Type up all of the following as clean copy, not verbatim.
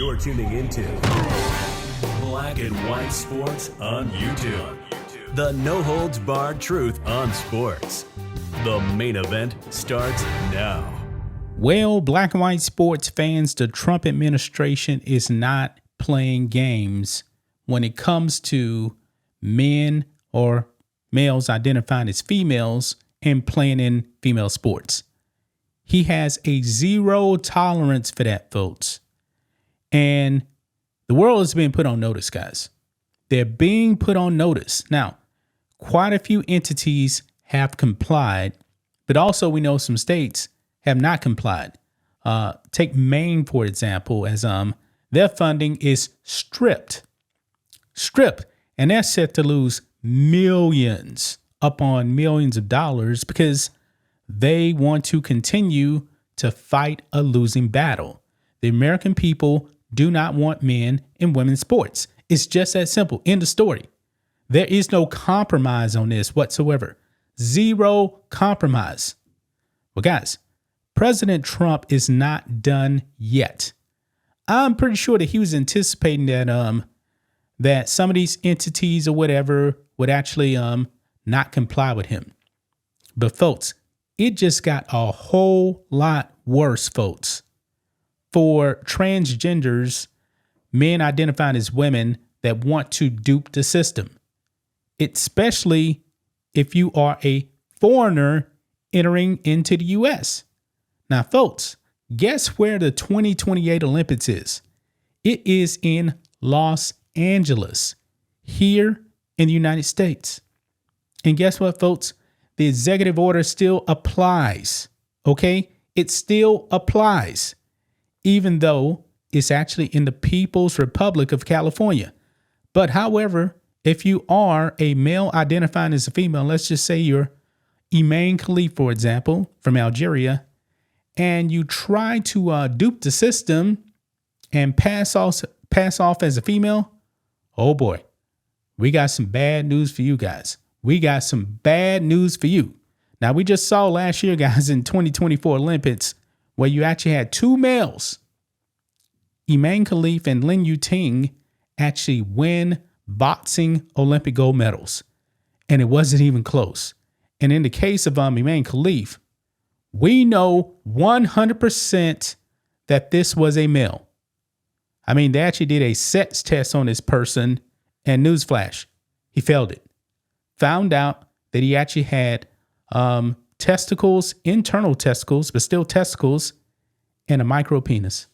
You're tuning into Black and White Sports on YouTube. The no-holds-barred truth on sports. The main event starts now. Well, Black and White Sports fans, the Trump administration is not playing games when it comes to men or males identifying as females and playing in female sports. He has a zero tolerance for that, folks. And the world is being put on notice, guys. They're being put on notice. Now, quite a few entities have complied, but also we know some states have not complied. Take Maine, for example, as their funding is stripped, and they're set to lose millions upon millions of dollars because they want to continue to fight a losing battle. The American people do not want men in women's sports. It's just that simple. End of story. There is no compromise on this whatsoever. Zero compromise. Well, guys, President Trump is not done yet. I'm pretty sure that he was anticipating that some of these entities or whatever would actually not comply with him. But folks, it just got a whole lot worse, folks, for transgenders, men identifying as women that want to dupe the system, especially if you are a foreigner entering into the U.S. Now, folks, guess where the 2028 Olympics is? It is in Los Angeles, here in the United States. And guess what, folks? The executive order still applies, okay? It still applies, even though it's actually in the People's Republic of California. But however, if you are a male identifying as a female, let's just say you're Imane Khelif, for example, from Algeria, and you try to dupe the system and pass off as a female, oh boy, we got some bad news for you guys. We got some bad news for you. Now, we just saw last year, guys, in 2024 Olympics, where you actually had two males, Imane Khelif and Lin Yuting, actually win boxing Olympic gold medals. And it wasn't even close. And in the case of Imane Khelif, we know 100% that this was a male. I mean, they actually did a sex test on this person, and newsflash, he failed it. Found out that he actually had testicles, internal testicles, but still testicles, and a micro penis.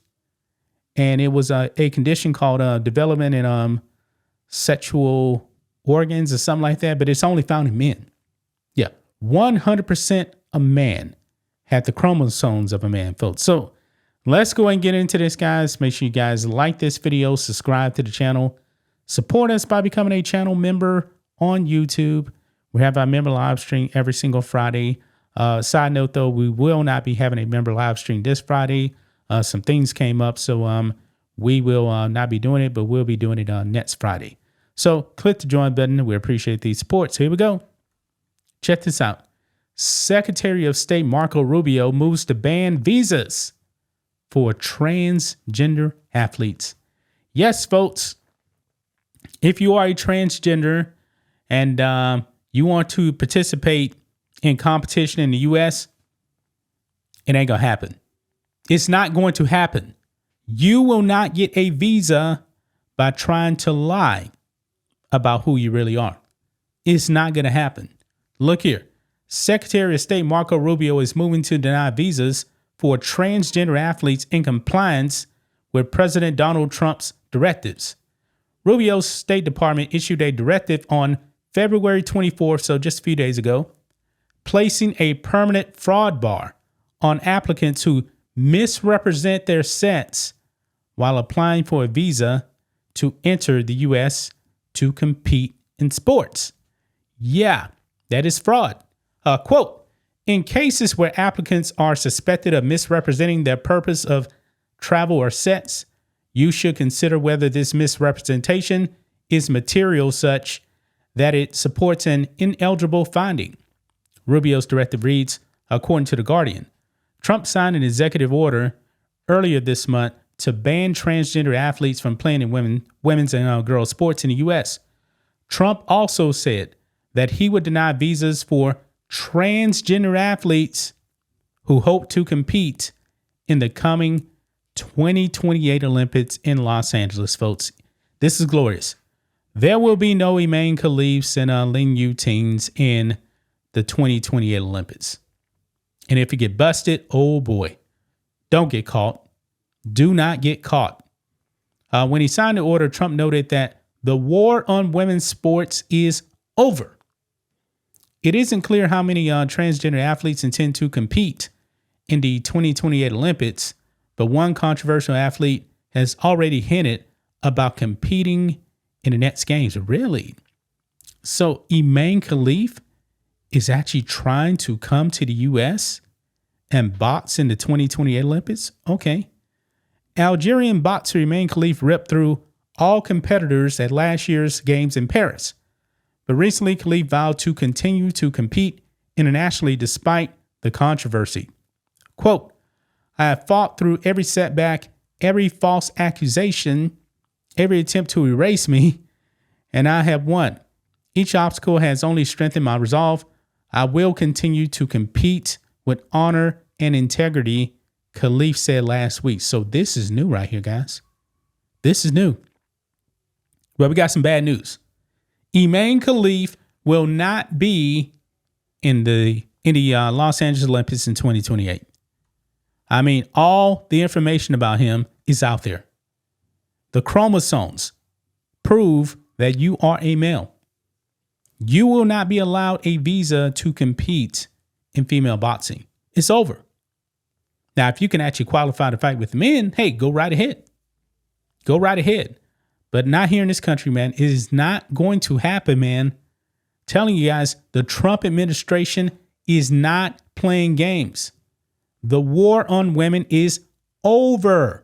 And it was a condition called development in sexual organs or something like that, but it's only found in men. Yeah, 100% a man had the chromosomes of a man, folks. So let's go and get into this, guys. Make sure you guys like this video, subscribe to the channel, support us by becoming a channel member on YouTube. We have our member live stream every single Friday. Side note, though, we will not be having a member live stream this Friday. Some things came up, so we will not be doing it, but we'll be doing it next Friday. So click the join button. We appreciate the support. So here we go. Check this out. Secretary of State Marco Rubio moves to ban visas for transgender athletes. Yes, folks, if you are a transgender and you want to participate in competition in the U.S., it ain't going to happen. It's not going to happen. You will not get a visa by trying to lie about who you really are. It's not going to happen. Look here. Secretary of State Marco Rubio is moving to deny visas for transgender athletes in compliance with President Donald Trump's directives. Rubio's State Department issued a directive on February 24th, so just a few days ago, placing a permanent fraud bar on applicants who misrepresent their sex while applying for a visa to enter the U.S. to compete in sports. Yeah, that is fraud. Quote, in cases where applicants are suspected of misrepresenting their purpose of travel or sex, you should consider whether this misrepresentation is material such that it supports an ineligible finding. Rubio's directive reads, according to The Guardian, Trump signed an executive order earlier this month to ban transgender athletes from playing in women's and girls sports in the U.S. Trump also said that he would deny visas for transgender athletes who hope to compete in the coming 2028 Olympics in Los Angeles, folks. This is glorious. There will be no Imane Khelifs and Lin Yu Tings in the 2028 Olympics. And if you get busted, oh boy, don't get caught. Do not get caught. When he signed the order, Trump noted that the war on women's sports is over. It isn't clear how many transgender athletes intend to compete in the 2028 Olympics, but one controversial athlete has already hinted about competing in the next games. Really? So Imane Khelif is actually trying to come to the U.S. and box in the 2028 Olympics? Okay. Algerian boxer Imane Khelif ripped through all competitors at last year's games in Paris. But recently, Khelif vowed to continue to compete internationally despite the controversy. Quote, I have fought through every setback, every false accusation, every attempt to erase me, and I have won. Each obstacle has only strengthened my resolve. I will continue to compete with honor and integrity, Khelif said last week. So this is new right here, guys. This is new. Well, we got some bad news. Imane Khelif will not be in the Los Angeles Olympics in 2028. I mean, all the information about him is out there. The chromosomes prove that you are a male. You will not be allowed a visa to compete in female boxing. It's over. Now, if you can actually qualify to fight with men, hey, go right ahead. Go right ahead. But not here in this country, man. It is not going to happen, man. Telling you guys, the Trump administration is not playing games. The war on women is over.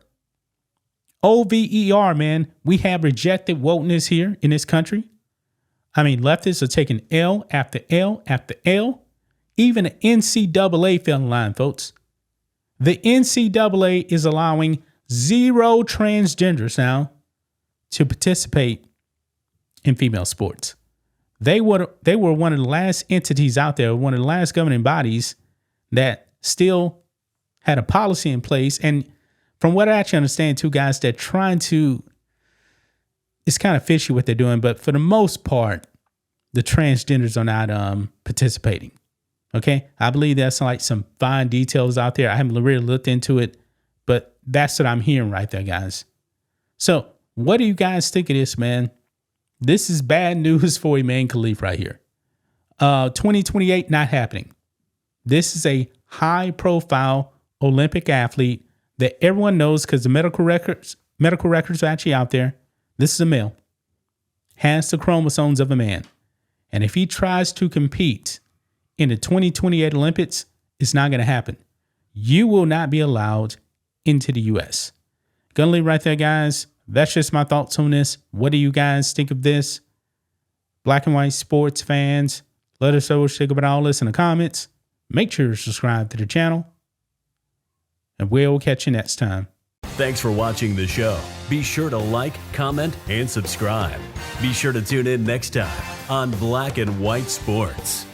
OVER, man. We have rejected wokeness here in this country. I mean, leftists are taking L after L after L. Even the NCAA fell in line, folks. The NCAA is allowing 0 transgenders now to participate in female sports. They were one of the last entities out there, one of the last governing bodies that still had a policy in place. And from what I actually understand, too, guys, they're trying to, it's kind of fishy what they're doing, but for the most part, the transgenders are not participating. Okay. I believe there's like some fine details out there. I haven't really looked into it, but that's what I'm hearing right there, guys. So what do you guys think of this, man? This is bad news for Imane Khelif right here. 2028, not happening. This is a high profile Olympic athlete that everyone knows because the medical records are actually out there. This is a male, has the chromosomes of a man. And if he tries to compete in the 2028 Olympics, it's not going to happen. You will not be allowed into the U.S. Gonna leave right there, guys. That's just my thoughts on this. What do you guys think of this? Black and white sports fans, let us know what you think about all this in the comments. Make sure to subscribe to the channel. And we'll catch you next time. Thanks for watching the show. Be sure to like, comment, and subscribe. Be sure to tune in next time on Black and White Sports.